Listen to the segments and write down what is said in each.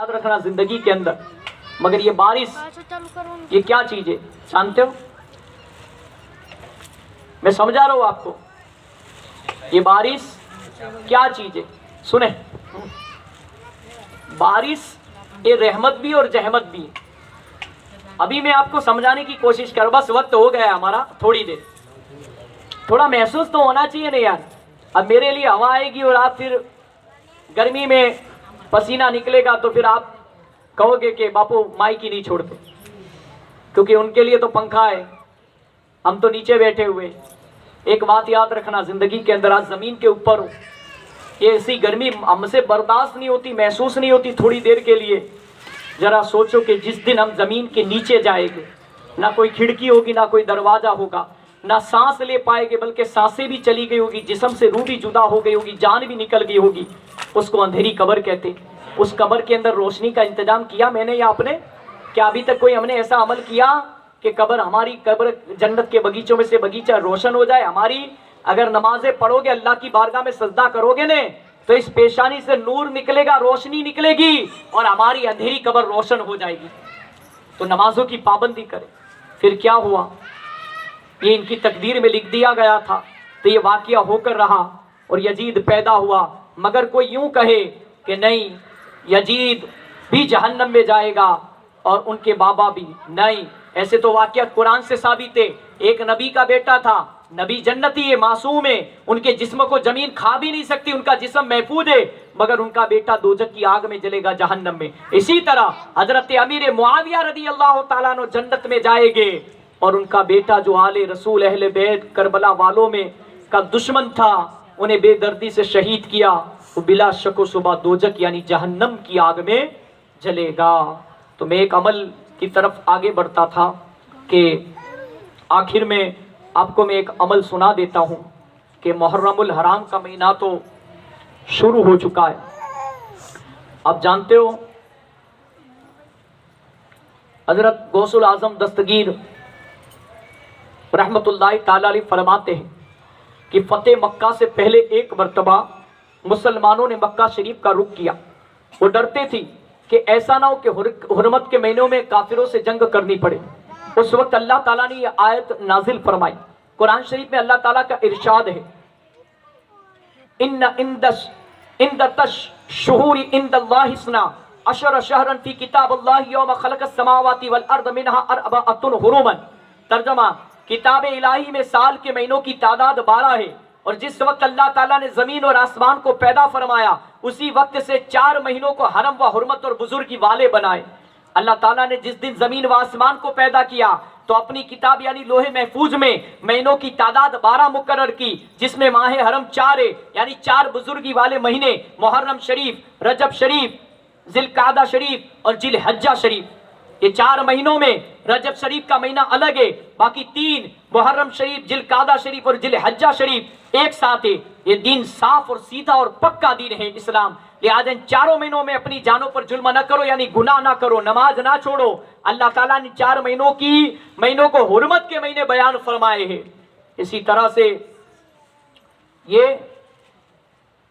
याद रखना जिंदगी के अंदर। मगर ये बारिश, ये क्या चीज है जानते हो? मैं समझा रहा हूं आपको, ये बारिश क्या चीज है। सुने, बारिश ये रहमत भी और जहमत भी है। अभी मैं आपको समझाने की कोशिश कर, बस वक्त हो गया हमारा, थोड़ी देर, थोड़ा महसूस तो होना चाहिए नहीं यार। अब मेरे लिए हवा आएगी और आप फिर गर्मी में पसीना निकलेगा तो फिर आप कहोगे कि बापू माइक ही नहीं छोड़ते, क्योंकि उनके लिए तो पंखा है, हम तो नीचे बैठे हुए। एक बात याद रखना, जिंदगी के अंदर आज जमीन के ऊपर हो, ये ऐसी गर्मी हमसे बर्दाश्त नहीं होती, महसूस नहीं होती थोड़ी देर के लिए। जरा सोचो कि जिस दिन हम जमीन के नीचे जाएंगे, ना कोई खिड़की होगी, ना कोई दरवाजा होगा, ना सांस ले पाएंगे, बल्कि सांसें भी चली गई होगी, जिस्म से रूह भी जुदा हो गई होगी, जान भी निकल गई होगी। उसको अंधेरी कब्र कहते। उस कब्र के अंदर रोशनी का इंतजाम किया मैंने या आपने? क्या अभी तक कोई हमने ऐसा अमल किया कि कब्र, हमारी कब्र जन्नत के बगीचों में से बगीचा रोशन हो जाए हमारी? अगर नमाजें पढ़ोगे, अल्लाह की बारगाह में सजदा करोगे ने, तो इस पेशानी से नूर निकलेगा, रोशनी निकलेगी और हमारी अंधेरी कब्र रोशन हो जाएगी। तो नमाजों की पाबंदी करें। फिर क्या हुआ, ये इनकी तकदीर में लिख दिया गया था, तो ये वाकया होकर रहा और यजीद पैदा हुआ। मगर कोई यूं कहे कि नहीं, यजीद भी जहन्नम में जाएगा और उनके बाबा भी, नहीं, ऐसे तो वाकया कुरान से साबित है। एक नबी का बेटा था, नबी जन्नती है, मासूम है, उनके जिस्म को जमीन खा भी नहीं सकती, उनका जिस्म महफूज है, मगर उनका बेटा दोजख की आग में जलेगा, जहन्नम में। इसी तरह हजरत अमीर मुआविया रदी अल्लाह ताला अन्हु जन्नत में जाएंगे और उनका बेटा जो आले रसूल अहले बैत करबला वालों में का दुश्मन था, उन्हें बेदर्दी से शहीद किया, वो बिला शक सुबह दोजख यानी जहन्नम की आग में जलेगा। तो मैं एक अमल की तरफ आगे बढ़ता था कि आखिर में आपको मैं एक अमल सुना देता हूं कि मुहर्रमुल हराम का महीना तो शुरू हो चुका है। आप जानते हो हजरत गौसुल आजम दस्तगीर रहमतुल्लाहि ताला अलैह फरमाते हैं कि फतेह मक्का से पहले एक मर्तबा मुसलमानों ने मक्का शरीफ का रुख किया। वो डरते थी कि ऐसा ना हो कि हुर्मत के महीनों में काफिरों से जंग करनी पड़े। उस वक्त अल्लाह ताला ने यह आयत नाजिल फरमाई। कुरान शरीफ में अल्लाह ताला का इरशाद है, इंदतश शुहूरी इंदल्लाहि इस्ना अशर शहरन फी किताबिल्लाहि यौम खलक़स समावाति वल अर्द मिनहा अर्बअतुन हुरुमन। तर्जुमा, किताब इलाही में साल के महीनों की तादाद 12 है, और जिस वक्त अल्लाह ताला ने जमीन और आसमान को पैदा फरमाया, उसी वक्त से 4 महीनों को हरम व हुर्मत और बुजुर्गी वाले बनाए। अल्लाह ताला ने जिस दिन जमीन व आसमान को पैदा किया, तो अपनी किताब यानी लोहे महफूज में महीनों की तादाद 12 मुकर्रर की, जिसमें माह हरम 4 है, यानी 4 बुजुर्गी वाले महीने, मुहर्रम शरीफ, रजब शरीफ, जिलकादा शरीफ और जिलहज्जा शरीफ। ये 4 महीनों में रजब शरीफ का महीना अलग है, बाकी 3 मुहर्रम शरीफ, जिलकादा शरीफ और जिलहज्जा शरीफ एक साथ है। ये दिन साफ और सीधा और पक्का दिन है इस्लाम। लिहाजा इन 4 महीनों में अपनी जानों पर जुल्म न करो, यानी गुनाह ना करो, नमाज ना छोड़ो। अल्लाह ताला ने 4 महीनों को हुर्मत के महीने बयान फरमाए हैं। इसी तरह से ये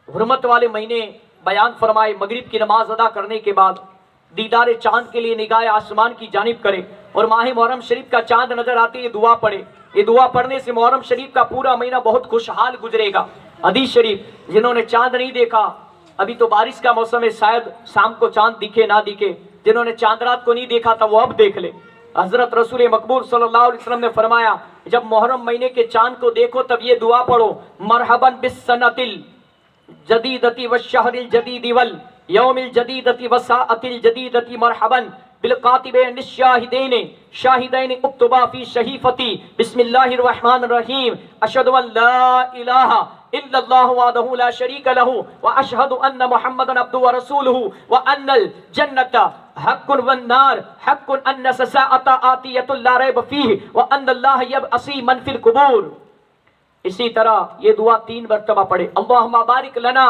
हुर्मत वाले महीने बयान फरमाए। मगरिब की नमाज अदा करने के बाद दीदार चांद के लिए निगाह आसमान की जानिब करें, और माह मुहर्रम शरीफ का चांद नजर आते ये दुआ पढ़े। ये दुआ पढ़ने से मुहर्रम शरीफ का पूरा महीना बहुत खुशहाल गुजरेगा। हदीस शरीफ, जिन्होंने चांद नहीं देखा, अभी तो बारिश का मौसम है, शायद शाम को चांद दिखे ना दिखे, जिन्होंने चांद रात को नहीं देखा था वो अब देख ले। हजरत रसूल मकबूल सल्लल्लाहु अलैहि वसल्लम ने फरमाया, जब मुहर्रम महीने के चांद को देखो तब ये दुआ पढ़ो, मरहबन बिस्सनतिल जदीदती वश्शहरिल जदीदी वल यौमिल जदीदती वसाअतिल जदीदती मरहबन बिलकातिबैन निश्शाहिदैन शाहिदैन उक्तुबा फी शहीफती बिस्मिल्लाहिर रहमानिर रहीम अशहदु अन ला इलाहा इल्लल्लाहु वहदहु ला शरीका लहु व अशहदु अन्न मुहम्मदन अब्दुहु व रसूलुहु व अन्नल जन्नता हक्कुन वन नार हक्कुन अन्न ससाअता आतियतुल ला रैब फीहि व अन्नल्लाह यबअसी मन फिल कुबूर। इसी तरह ये दुआ 3 मरतबा पढ़े। अल्लाहुम्मा बारिक लना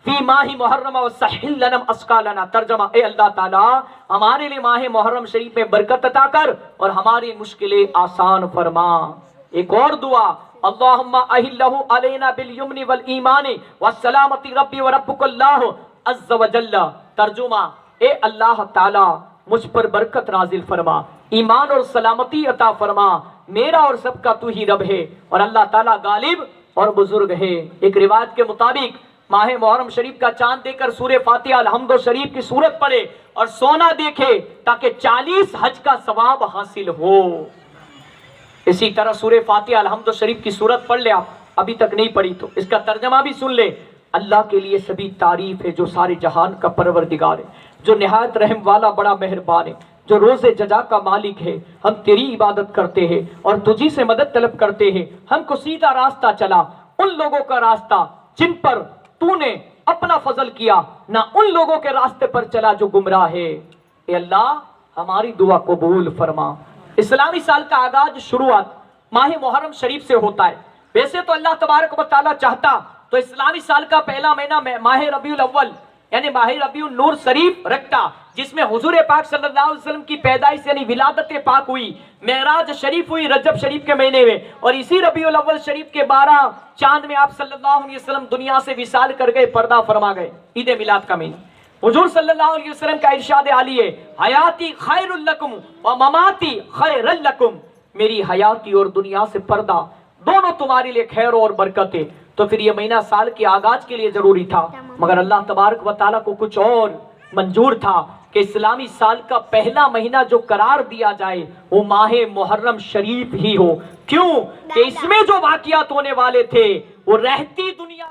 फी माही मुहर्रम व सहिल लना अस्कालना। तर्जुमा, ए अल्लाह ताला हमारे लिए माह मुहर्रम शरीफ में बरकत अता कर और हमारी मुश्किलें आसान फरमा। एक और दुआ, अल्लाहुम्मा अहिल्लहु अलैना बिल यमनि वल ईमानी व सलामती रब्बी व रब्बुकल्लाहु अज़्ज़ व जल्ला। तर्जुमा, اے اللہ تعالی مجھ پر برکت نازل فرما، ایمان اور سلامتی عطا فرما، میرا اور سب کا تو ہی رب ہے، اور اللہ تعالیٰ غالب اور بزرگ ہے۔ ایک روایت کے مطابق ماہ محرم شریف کا چاند دے کر سورہ فاتحہ الحمد شریف کی سورت پڑھے اور سونا دیکھے تاکہ 40 حج کا ثواب حاصل ہو۔ اسی طرح سورہ فاتحہ الحمد شریف کی سورت پڑھ لے، آپ ابھی تک نہیں پڑھی تو اس کا ترجمہ بھی سن لے۔ اللہ کے لیے سبھی تعریف ہے جو سارے جہان کا پروردگار ہے، جو نہایت رحم والا بڑا مہربان ہے، جو روز جزا کا مالک ہے۔ ہم تیری عبادت کرتے ہیں اور تجھی سے مدد طلب کرتے ہیں۔ ہم کو سیدھا راستہ چلا، ان لوگوں کا راستہ جن پر تو نے اپنا فضل کیا، نہ ان لوگوں کے راستے پر چلا جو گمراہ ہے۔ اے اللہ ہماری دعا قبول فرما۔ اسلامی سال کا آغاز شروعات ماہ محرم شریف سے ہوتا ہے۔ ویسے تو اللہ تبارک و تعالیٰ چاہتا تو اسلامی سال کا پہلا مہینہ ماہ ربیع الاول یعنی ماہ ربیع النور شریف رکھتا، جس میں حضور پاک صلی اللہ علیہ وسلم کی پیدائش یعنی ولادت پاک ہوئی، معراج شریف ہوئی رجب شریف کے مہینے میں، اور اسی ربیع الاول شریف کے 12 چاند میں آپ صلی اللہ علیہ وسلم دنیا سے وصال کر گئے، پردہ فرما گئے، عید میلاد کا مہینہ۔ حضور صلی اللہ علیہ وسلم کا ارشاد عالی ہے، حیاتی خیر لکم و مماتی خیر لکم، میری حیاتی اور دنیا سے پردہ دونوں تمہارے لیے خیر اور برکت ہے۔ تو پھر یہ مہینہ سال کے آغاز کے لیے ضروری تھا، مگر اللہ تبارک و تعالیٰ کو کچھ اور منظور تھا کہ اسلامی سال کا پہلا مہینہ جو قرار دیا جائے وہ ماہ محرم شریف ہی ہو۔ کیوں کہ اس میں جو واقعات ہونے والے تھے وہ رہتی دنیا